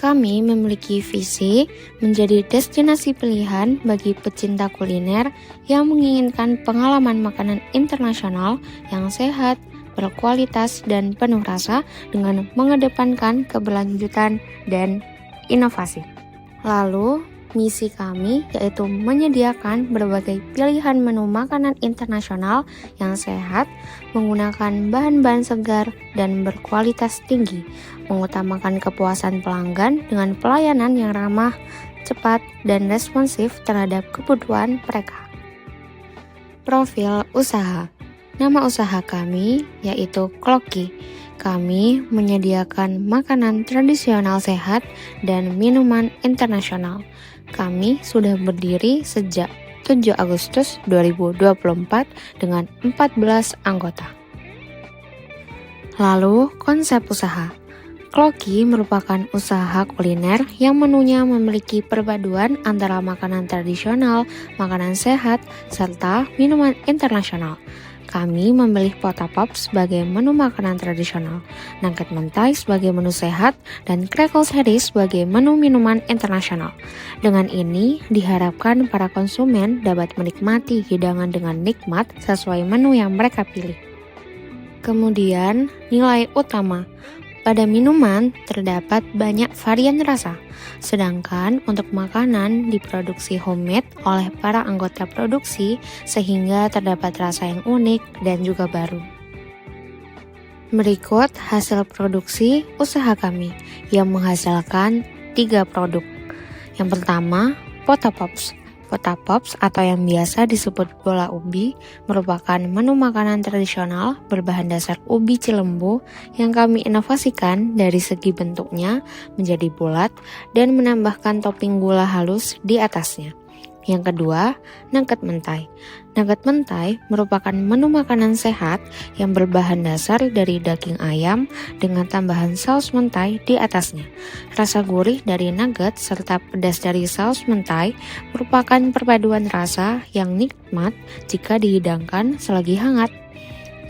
Kami memiliki visi menjadi destinasi pilihan bagi pecinta kuliner yang menginginkan pengalaman makanan internasional yang sehat, berkualitas, dan penuh rasa dengan mengedepankan keberlanjutan dan inovasi. Lalu, misi kami yaitu menyediakan berbagai pilihan menu makanan internasional yang sehat, menggunakan bahan-bahan segar dan berkualitas tinggi, mengutamakan kepuasan pelanggan dengan pelayanan yang ramah, cepat, dan responsif terhadap kebutuhan mereka. Profil usaha. Nama usaha kami yaitu Kloki. Kami menyediakan makanan tradisional sehat dan minuman internasional. Kami sudah berdiri sejak 7 Agustus 2024 dengan 14 anggota. Lalu, konsep usaha. Kloki merupakan usaha kuliner yang menunya memiliki perpaduan antara makanan tradisional, makanan sehat, serta minuman internasional. Kami memilih Potapop sebagai menu makanan tradisional, nugget mentai sebagai menu sehat, dan crackle series sebagai menu minuman internasional. Dengan ini, diharapkan para konsumen dapat menikmati hidangan dengan nikmat sesuai menu yang mereka pilih. Kemudian, nilai utama. Pada minuman terdapat banyak varian rasa, sedangkan untuk makanan diproduksi homemade oleh para anggota produksi sehingga terdapat rasa yang unik dan juga baru. Berikut hasil produksi usaha kami yang menghasilkan 3 produk. Yang pertama, Potapops. Potapops atau yang biasa disebut bola ubi merupakan menu makanan tradisional berbahan dasar ubi cilembu yang kami inovasikan dari segi bentuknya menjadi bulat dan menambahkan topping gula halus di atasnya. Yang kedua, nugget mentai. Nugget mentai merupakan menu makanan sehat yang berbahan dasar dari daging ayam dengan tambahan saus mentai di atasnya. Rasa gurih dari nugget serta pedas dari saus mentai merupakan perpaduan rasa yang nikmat jika dihidangkan selagi hangat.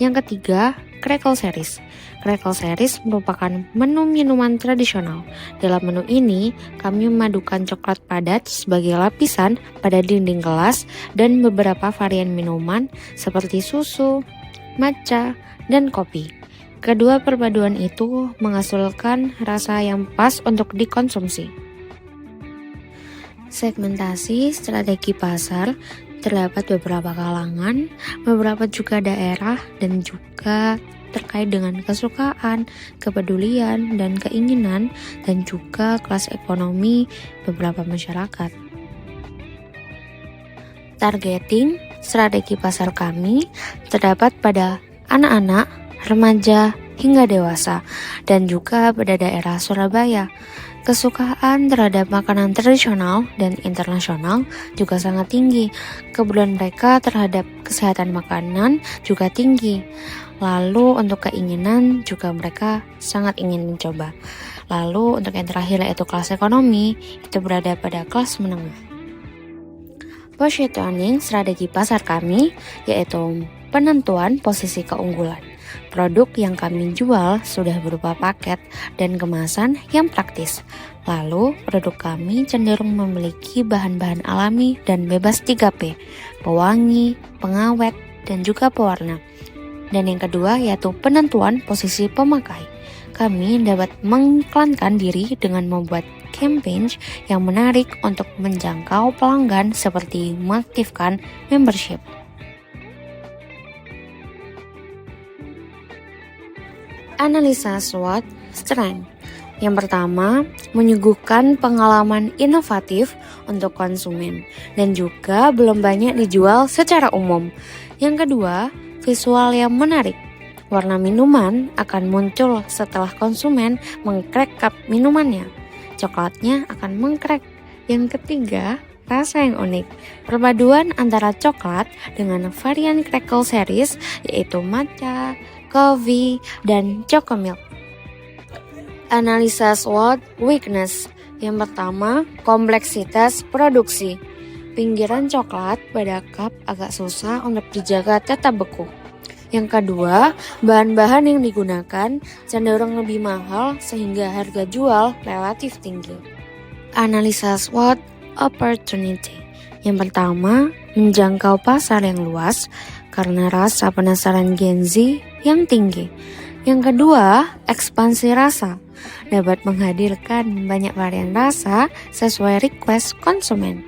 Yang ketiga, crackle series. Crackle series merupakan menu minuman tradisional. Dalam menu ini, kami memadukan coklat padat sebagai lapisan pada dinding gelas dan beberapa varian minuman seperti susu, matcha, dan kopi. Kedua perpaduan itu menghasilkan rasa yang pas untuk dikonsumsi. Segmentasi strategi pasar terdapat beberapa kalangan, beberapa juga daerah, dan juga terkait dengan kesukaan, kepedulian, dan keinginan, dan juga kelas ekonomi beberapa masyarakat. Targeting strategi pasar kami terdapat pada anak-anak, remaja, hingga dewasa, dan juga pada daerah Surabaya. Kesukaan terhadap makanan tradisional dan internasional juga sangat tinggi. Kepedulian mereka terhadap kesehatan makanan juga tinggi. Lalu untuk keinginan juga mereka sangat ingin mencoba. Lalu untuk yang terakhir yaitu kelas ekonomi, itu berada pada kelas menengah. Positioning strategi pasar kami yaitu penentuan posisi keunggulan. Produk yang kami jual sudah berupa paket dan kemasan yang praktis. Lalu, produk kami cenderung memiliki bahan-bahan alami dan bebas 3P, pewangi, pengawet, dan juga pewarna. Dan yang kedua yaitu penentuan posisi pemakai. Kami dapat mengiklankan diri dengan membuat campaign yang menarik untuk menjangkau pelanggan seperti mengaktifkan membership. Analisa SWOT Strength. Yang pertama, menyuguhkan pengalaman inovatif untuk konsumen dan juga belum banyak dijual secara umum. Yang kedua, visual yang menarik. Warna minuman akan muncul setelah konsumen mengcrack cup minumannya. Coklatnya akan mengcrack. Yang ketiga, rasa yang unik. Perpaduan antara coklat dengan varian crackle series yaitu matcha, coffee, dan chocomilk. Analisa SWOT Weakness. Yang pertama, kompleksitas produksi. Pinggiran coklat pada cup agak susah untuk dijaga tetap beku. Yang kedua, bahan-bahan yang digunakan cenderung lebih mahal sehingga harga jual relatif tinggi. Analisa SWOT opportunity. Yang pertama, menjangkau pasar yang luas karena rasa penasaran Gen Z yang tinggi. Yang kedua, ekspansi rasa dapat menghadirkan banyak varian rasa sesuai request konsumen.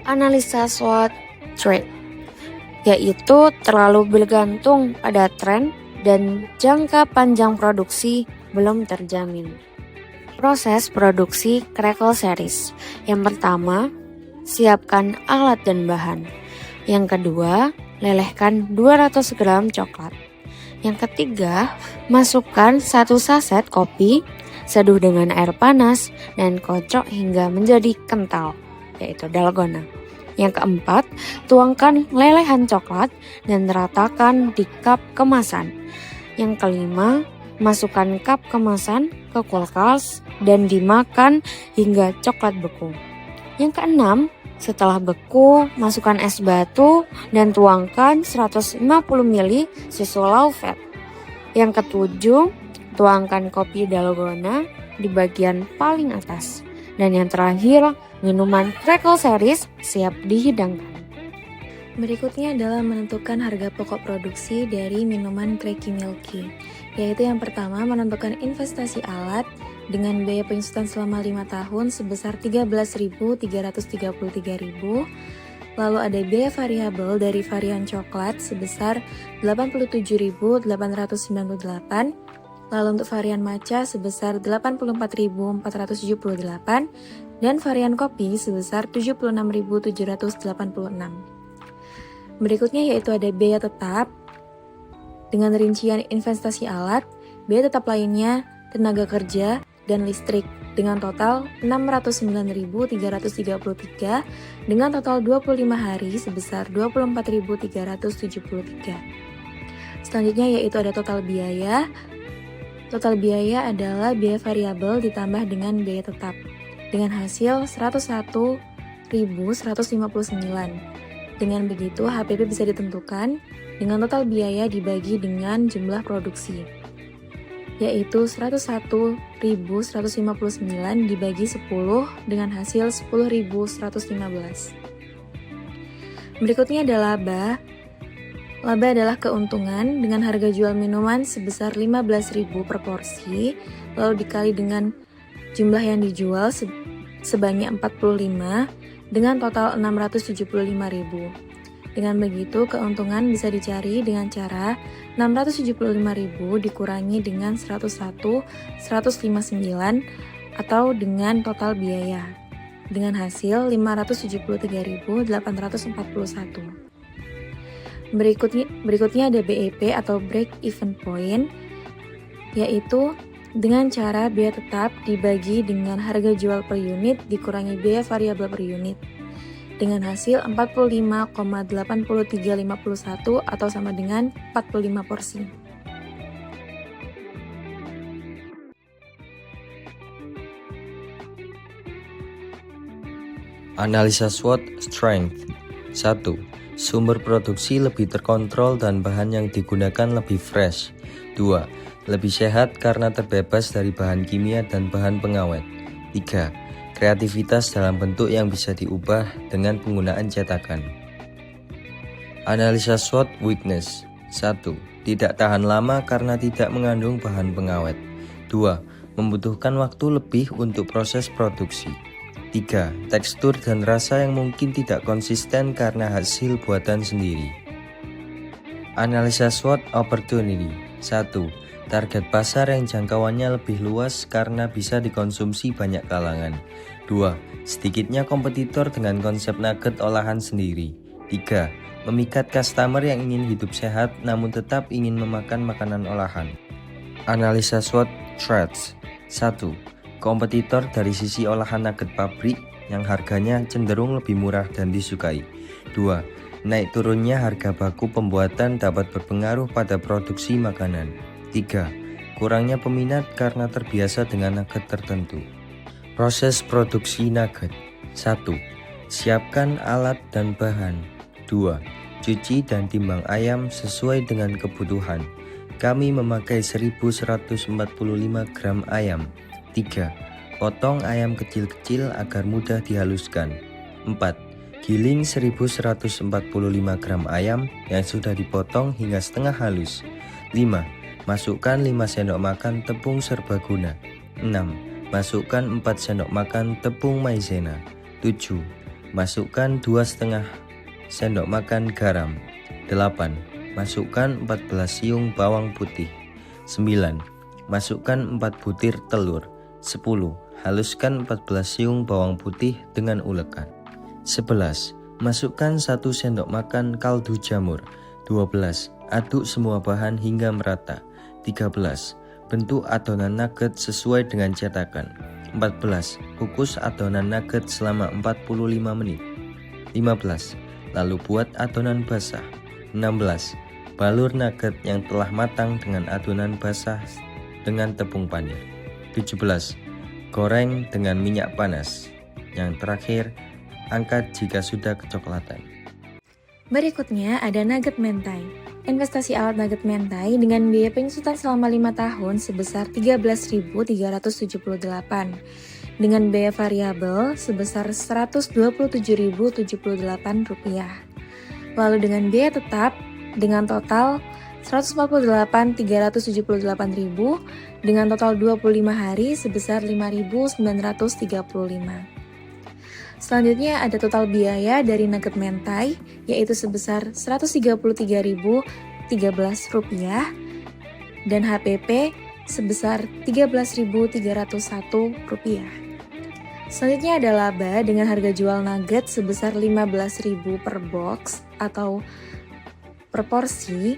Analisa SWOT trade, yaitu terlalu bergantung pada tren dan jangka panjang produksi belum terjamin. Proses produksi Crackle Series. Yang pertama, siapkan alat dan bahan. Yang kedua, lelehkan 200 gram coklat. Yang ketiga, masukkan 1 saset kopi, seduh dengan air panas, dan kocok hingga menjadi kental, yaitu dalgona. Yang keempat, tuangkan lelehan coklat dan ratakan di cup kemasan. Yang kelima, masukkan cup kemasan ke kulkas dan dimakan hingga coklat beku. Yang keenam, setelah beku, masukkan es batu dan tuangkan 150 ml susu low fat. Yang ketujuh, tuangkan kopi dalgona di bagian paling atas. Dan yang terakhir, minuman Crackle Series siap dihidangkan. Berikutnya adalah menentukan harga pokok produksi dari minuman Cracky Milky, yaitu yang pertama menentukan investasi alat dengan biaya penyusutan selama 5 tahun sebesar Rp13.333.000. Lalu ada biaya variabel dari varian coklat sebesar Rp87.898. Lalu untuk varian matcha sebesar Rp84.478 dan varian kopi sebesar Rp76.786. Berikutnya yaitu ada biaya tetap dengan rincian investasi alat, biaya tetap lainnya, tenaga kerja, dan listrik dengan total Rp69.333 dengan total 25 hari sebesar Rp24.373. Selanjutnya yaitu ada total biaya. Total biaya adalah biaya variabel ditambah dengan biaya tetap dengan hasil Rp101.159. Dengan begitu HPP bisa ditentukan dengan total biaya dibagi dengan jumlah produksi, yaitu 101.159 dibagi 10 dengan hasil 10.115. Berikutnya ada laba. Laba adalah keuntungan dengan harga jual minuman sebesar 15.000 per porsi, lalu dikali dengan jumlah yang dijual sebanyak 45 dengan total 675.000. Dengan begitu, keuntungan bisa dicari dengan cara 675.000 dikurangi dengan 101.159 atau dengan total biaya, dengan hasil 573.841. Berikutnya ada BEP atau Break Even Point, yaitu dengan cara biaya tetap dibagi dengan harga jual per unit dikurangi biaya variabel per unit, dengan hasil 45,8351 atau sama dengan 45 porsi. Analisa SWOT Strength. 1. Sumber produksi lebih terkontrol dan bahan yang digunakan lebih fresh. 2. Lebih sehat karena terbebas dari bahan kimia dan bahan pengawet. 3. Kreativitas dalam bentuk yang bisa diubah dengan penggunaan cetakan. Analisa SWOT Weakness. 1. Tidak tahan lama karena tidak mengandung bahan pengawet. 2. Membutuhkan waktu lebih untuk proses produksi. 3. Tekstur dan rasa yang mungkin tidak konsisten karena hasil buatan sendiri. Analisa SWOT Opportunity. 1. Target pasar yang jangkauannya lebih luas karena bisa dikonsumsi banyak kalangan. 2. Sedikitnya kompetitor dengan konsep nugget olahan sendiri. 3. Memikat customer yang ingin hidup sehat namun tetap ingin memakan makanan olahan. Analisa SWOT Threats. 1. Kompetitor dari sisi olahan nugget pabrik yang harganya cenderung lebih murah dan disukai. 2. Naik turunnya harga baku pembuatan dapat berpengaruh pada produksi makanan. 3. Kurangnya peminat karena terbiasa dengan nugget tertentu. Proses produksi nugget. 1. Siapkan alat dan bahan. 2. cuci dan timbang ayam sesuai dengan kebutuhan. Kami memakai 1145 gram ayam. 3. Potong ayam kecil-kecil agar mudah dihaluskan. 4. Giling 1145 gram ayam yang sudah dipotong hingga setengah halus. 5. Masukkan 5 sendok makan tepung serbaguna. 6. Masukkan 4 sendok makan tepung maizena. 7. Masukkan 2,5 sendok makan garam. 8. Masukkan 14 siung bawang putih. 9. Masukkan 4 butir telur. 10. Haluskan 14 siung bawang putih dengan ulekan. 11. Masukkan 1 sendok makan kaldu jamur. 12. Aduk semua bahan hingga merata. 13. Bentuk adonan nugget sesuai dengan cetakan. 14. Kukus adonan nugget selama 45 menit. 15. Lalu buat adonan basah. 16. Balur nugget yang telah matang dengan adonan basah dengan tepung panir. 17. Goreng dengan minyak panas. Yang terakhir, angkat jika sudah kecoklatan. Berikutnya ada nugget mentai. Investasi alat nugget mentai dengan biaya penyusutan selama 5 tahun sebesar 13.378 dengan biaya variabel sebesar Rp127.078. Lalu dengan biaya tetap dengan total Rp148.378.000 dengan total 25 hari sebesar Rp5.935. Selanjutnya ada total biaya dari nugget mentai yaitu sebesar Rp133.013 dan HPP sebesar Rp13.301. Selanjutnya ada laba dengan harga jual nugget sebesar Rp15.000 per box atau per porsi,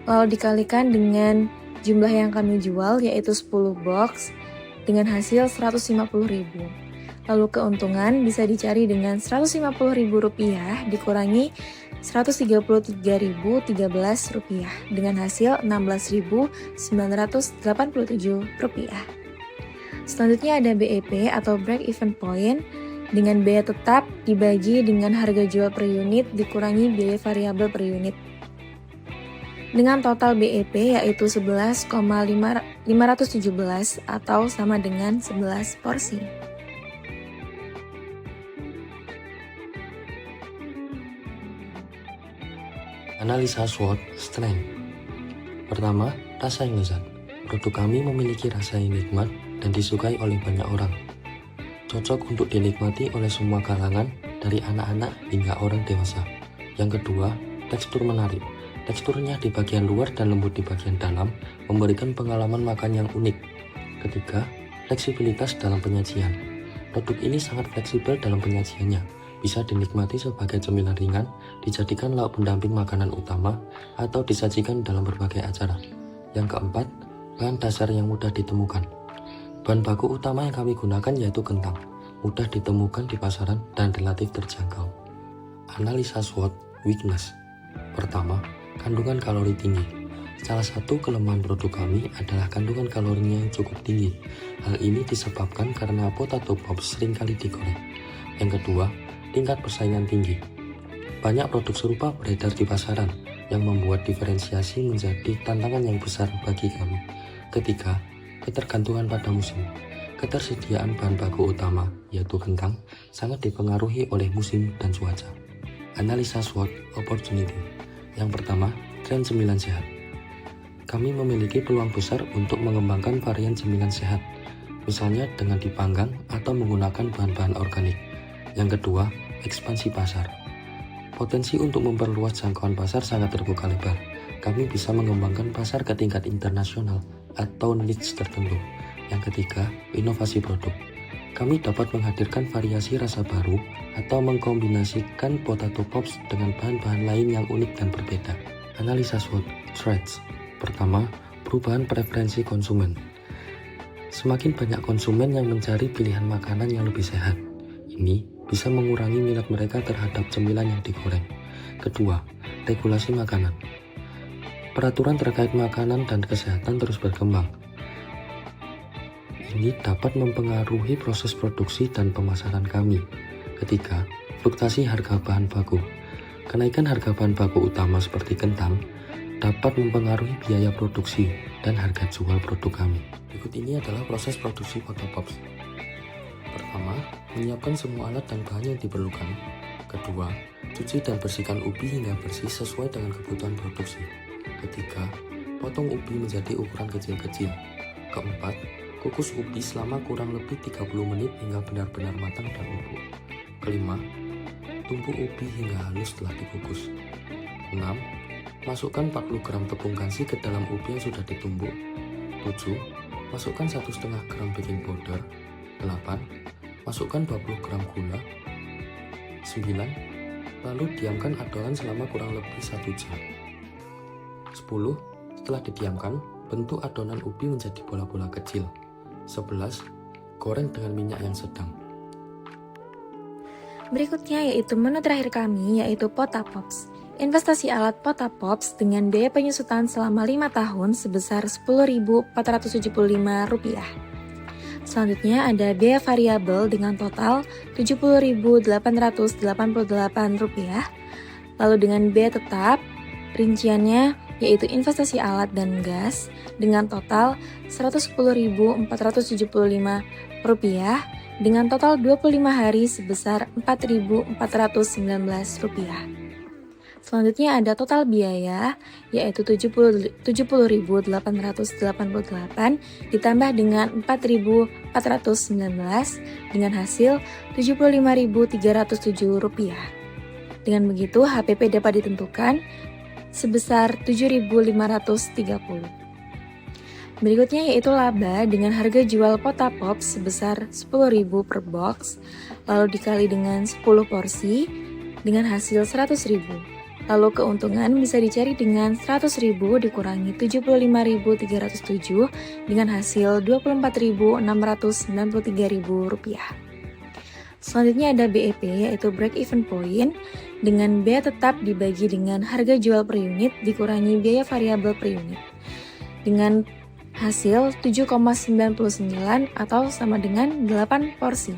lalu dikalikan dengan jumlah yang kami jual yaitu 10 box dengan hasil Rp150.000. Lalu keuntungan bisa dicari dengan Rp150.000 dikurangi Rp133.013 dengan hasil Rp16.987. Selanjutnya ada BEP atau break even point dengan biaya tetap dibagi dengan harga jual per unit dikurangi biaya variabel per unit. Dengan total BEP yaitu 11,517 atau sama dengan 11 porsi. Analisa SWOT Strength. Pertama, rasa yang lezat. Produk kami memiliki rasa yang nikmat dan disukai oleh banyak orang. Cocok untuk dinikmati oleh semua kalangan, dari anak-anak hingga orang dewasa. Yang kedua, tekstur menarik. Teksturnya di bagian luar dan lembut di bagian dalam memberikan pengalaman makan yang unik. Ketiga, fleksibilitas dalam penyajian. Produk ini sangat fleksibel dalam penyajiannya. Bisa dinikmati sebagai cemilan ringan, dijadikan lauk pendamping makanan utama, atau disajikan dalam berbagai acara. Yang keempat, bahan dasar yang mudah ditemukan. Bahan baku utama yang kami gunakan yaitu kentang, mudah ditemukan di pasaran dan relatif terjangkau. Analisa SWOT Weakness. Pertama, kandungan kalori tinggi. Salah satu kelemahan produk kami adalah kandungan kalorinya yang cukup tinggi. Hal ini disebabkan karena potato pops seringkali digoreng. Yang kedua, tingkat persaingan tinggi. Banyak produk serupa beredar di pasaran yang membuat diferensiasi menjadi tantangan yang besar bagi kami. Ketiga, ketergantungan pada musim. Ketersediaan bahan baku utama, yaitu kentang, sangat dipengaruhi oleh musim dan cuaca. Analisa SWOT Opportunity. Yang pertama, tren cemilan sehat. Kami memiliki peluang besar untuk mengembangkan varian cemilan sehat, misalnya dengan dipanggang atau menggunakan bahan-bahan organik. Yang kedua, ekspansi pasar. Potensi untuk memperluas jangkauan pasar sangat terbuka lebar. Kami bisa mengembangkan pasar ke tingkat internasional atau niche tertentu. Yang ketiga, inovasi produk. Kami dapat menghadirkan variasi rasa baru atau mengkombinasikan potato pops dengan bahan-bahan lain yang unik dan berbeda. Analisa SWOT Threats. Pertama, perubahan preferensi konsumen. Semakin banyak konsumen yang mencari pilihan makanan yang lebih sehat. Ini bisa mengurangi minat mereka terhadap cemilan yang digoreng. Kedua, regulasi makanan. Peraturan terkait makanan dan kesehatan terus berkembang. Ini dapat mempengaruhi proses produksi dan pemasaran kami. Ketiga, fluktuasi harga bahan baku. Kenaikan harga bahan baku utama seperti kentang dapat mempengaruhi biaya produksi dan harga jual produk kami. Berikut ini adalah proses produksi Pota Pops. Pertama, menyiapkan semua alat dan bahan yang diperlukan. Kedua, cuci dan bersihkan ubi hingga bersih sesuai dengan kebutuhan produksi. Ketiga, potong ubi menjadi ukuran kecil-kecil. Keempat, kukus ubi selama kurang lebih 30 menit hingga benar-benar matang dan empuk. Kelima, tumbuk ubi hingga halus setelah dikukus. 6. Masukkan 40 gram tepung kansi ke dalam ubi yang sudah ditumbuk. 7. Masukkan 1,5 gram baking powder. 8. Masukkan 20 gram gula. 9. Lalu diamkan adonan selama kurang lebih 1 jam. 10. Setelah didiamkan, bentuk adonan ubi menjadi bola-bola kecil. 11. Goreng dengan minyak yang sedang. Berikutnya yaitu menu terakhir kami, yaitu Pota Pops. Investasi alat Pota Pops dengan biaya penyusutan selama 5 tahun sebesar Rp10.475. Selanjutnya ada biaya variabel dengan total Rp70.888. Lalu dengan biaya tetap, rinciannya yaitu investasi alat dan gas dengan total Rp110.475 dengan total 25 hari sebesar Rp4.419. Selanjutnya ada total biaya yaitu Rp70.888 ditambah dengan Rp4.419 dengan hasil Rp75.307. Dengan begitu HPP dapat ditentukan sebesar Rp7.530. Berikutnya yaitu laba dengan harga jual Pota Pops sebesar Rp10.000 per box, lalu dikali dengan 10 porsi dengan hasil Rp100.000. Lalu keuntungan bisa dicari dengan Rp100.000 dikurangi Rp75.307 dengan hasil Rp24.693.000. Selanjutnya ada BEP yaitu break even point dengan biaya tetap dibagi dengan harga jual per unit dikurangi biaya variabel per unit dengan hasil 7,99 atau sama dengan 8 porsi.